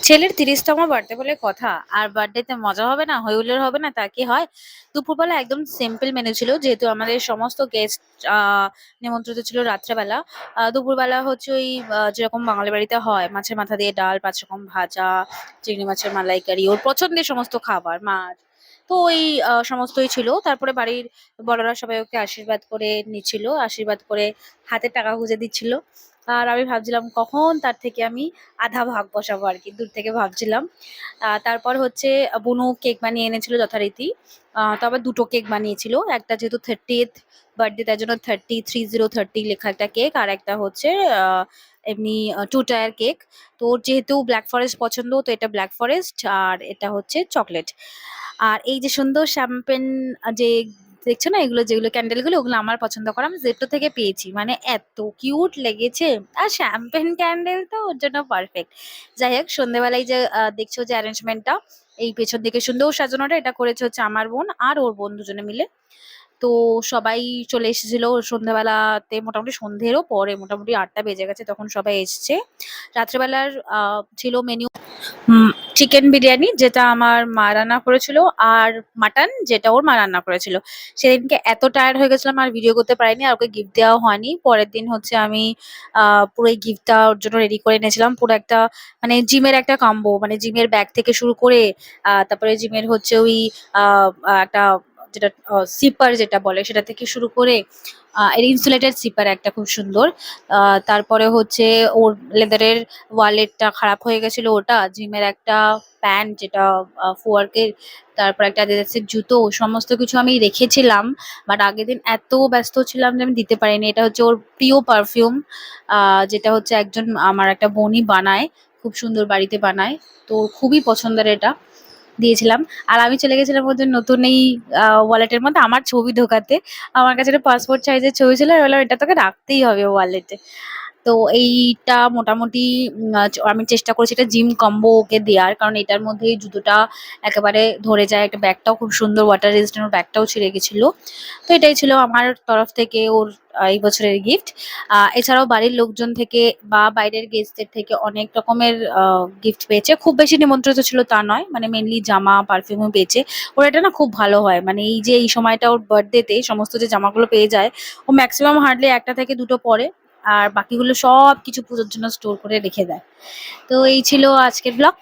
ছেলের ৩০তম বার্থডে বলে কথা। আর বার্থডেতে মজা হবে না, হৈ হুল্লোড় হবে না, তা কি হয়? দুপুরবেলা একদম সিম্পল মেনু ছিল, যেহেতু আমাদের সমস্ত গেস্ট নিমন্ত্রিত ছিল রাত্রেবেলা। দুপুরবেলা হচ্ছে ওই যেরকম বাঙালি বাড়িতে হয়, মাছের মাথা দিয়ে ডাল, ৫ রকম ভাজা, চিংড়ি মাছের মালাইকারি, ওর পছন্দের সমস্ত খাবার, মাছ। তো ওই সমস্তই ছিল। তারপরে বাড়ির বড়রা সবাই ওকে আশীর্বাদ করে নিচ্ছিল, আশীর্বাদ করে হাতে টাকা গুঁজে দিচ্ছিল। আর আমি ভাবছিলাম কখন তার থেকে আমি আধা ভাগ বসাবো আর কি, দূর থেকে ভাবছিলাম। তারপর হচ্ছে বুনু কেক বানিয়ে এনেছিল যথারীতি। তো আবার দুটো কেক বানিয়েছিল, একটা যেহেতু 30th বার্থডে তার জন্য 30 লেখা একটা কেক, আর একটা হচ্ছে এমনি 2 টায়ার কেক। তো ওর যেহেতু ব্ল্যাক ফরেস্ট পছন্দ, তো এটা ব্ল্যাক ফরেস্ট আর এটা হচ্ছে চকলেট। আর এই যে সুন্দর শ্যাম্পেন যে দেখছো না, এগুলো যেগুলো ক্যান্ডেল গুলো, ওগুলো আমার পছন্দ করা, আমি জেপ্টো থেকে পেয়েছি, মানে এত কিউট লেগেছে। আর শ্যাম্পেন ক্যান্ডেল তো ওর জন্য পারফেক্ট। যাই হোক, সন্ধ্যেবেলায় যে দেখছো যে অ্যারেঞ্জমেন্টটা, এই পেছন দিকে সুন্দর সাজানোটা, এটা করেছে হচ্ছে আমার বোন আর ওর বোন দুজনে মিলে। তো সবাই চলে এসেছিল সন্ধ্যাবেলাতে, মোটামুটি সন্ধ্যেরও পরে, মোটামুটি 8টা বেজে গেছে তখন সবাই এসছে। রাত্রেবেলার ছিল মেনু চিকেন বিরিয়ানি, যেটা আমার মা রান্না করেছিল, আর মাটন, যেটা ওর মা রান্না করেছিল। সেদিনকে এত টায়ার্ড হয়ে গেছিলাম আর ভিডিও করতে পারিনি, আর ওকে গিফট দেওয়া হয়নি। পরের দিন হচ্ছে আমি পুরো এই গিফটটা ওর জন্য রেডি করে এনেছিলাম, পুরো একটা মানে জিমের একটা কম্বো, মানে জিমের ব্যাগ থেকে শুরু করে তারপরে জিমের হচ্ছে ওই একটা যেটা সিপার যেটা বলে, সেটা থেকে শুরু করে এর ইনসুলেটেড সিপার একটা খুব সুন্দর। তারপরে হচ্ছে ওর লেদারের ওয়ালেটটা খারাপ হয়ে গেছিল, ওটা জিমের একটা প্যান্ট যেটা ফুয়ারকের, তারপর একটা অ্যাডিডাসের জুতো, সমস্ত কিছু আমি রেখেছিলাম। বাট আগের দিন এত ব্যস্ত ছিলাম যে আমি দিতে পারিনি। এটা হচ্ছে ওর প্রিয় পারফিউম, যেটা হচ্ছে একজন আমার একটা বোনই বানায়, খুব সুন্দর বাড়িতে বানায়, তো ওর খুবই পছন্দের এটা, দিয়েছিলাম। আর আমি চলে গেছিলাম ওদের নতুন এই ওয়ালেটের মধ্যে আমার ছবি ঢোকাতে। আমার কাছে একটা পাসপোর্ট সাইজের ছবি ছিল, আমি বললাম এটা তোকে রাখতেই হবে ওয়ালেটে। তো এইটা মোটামুটি আমি চেষ্টা করেছি এটা জিম কম্বো ওকে দেওয়ার, কারণ এটার মধ্যে জুতোটা একেবারে ধরে যায়, একটা ব্যাগটাও খুব সুন্দর ওয়াটার রেজিস্ট্যান্ট, ব্যাগটাও ছিঁড়ে গেছিল। তো এটাই ছিল আমার তরফ থেকে ওর এই বছরের গিফট। এছাড়াও বাড়ির লোকজন থেকে বা বাইরের গেস্টদের থেকে অনেক রকমের গিফট পেয়েছে, খুব বেশি নিমন্ত্রিত ছিল তা নয়, মানে মেনলি জামা পারফিউমও পেয়েছে। ওর এটা না খুব ভালো হয়, মানে এই যে এই সময়টা ওর বার্থডেতে সমস্ত যে জামাগুলো পেয়ে যায়, ও ম্যাক্সিমাম হার্ডলি একটা থেকে দুটো পরে, আর বাকিগুলো সব কিছু পুজোর জন্য স্টোর করে রেখে দেয়। তো এই ছিল আজকের ব্লগ।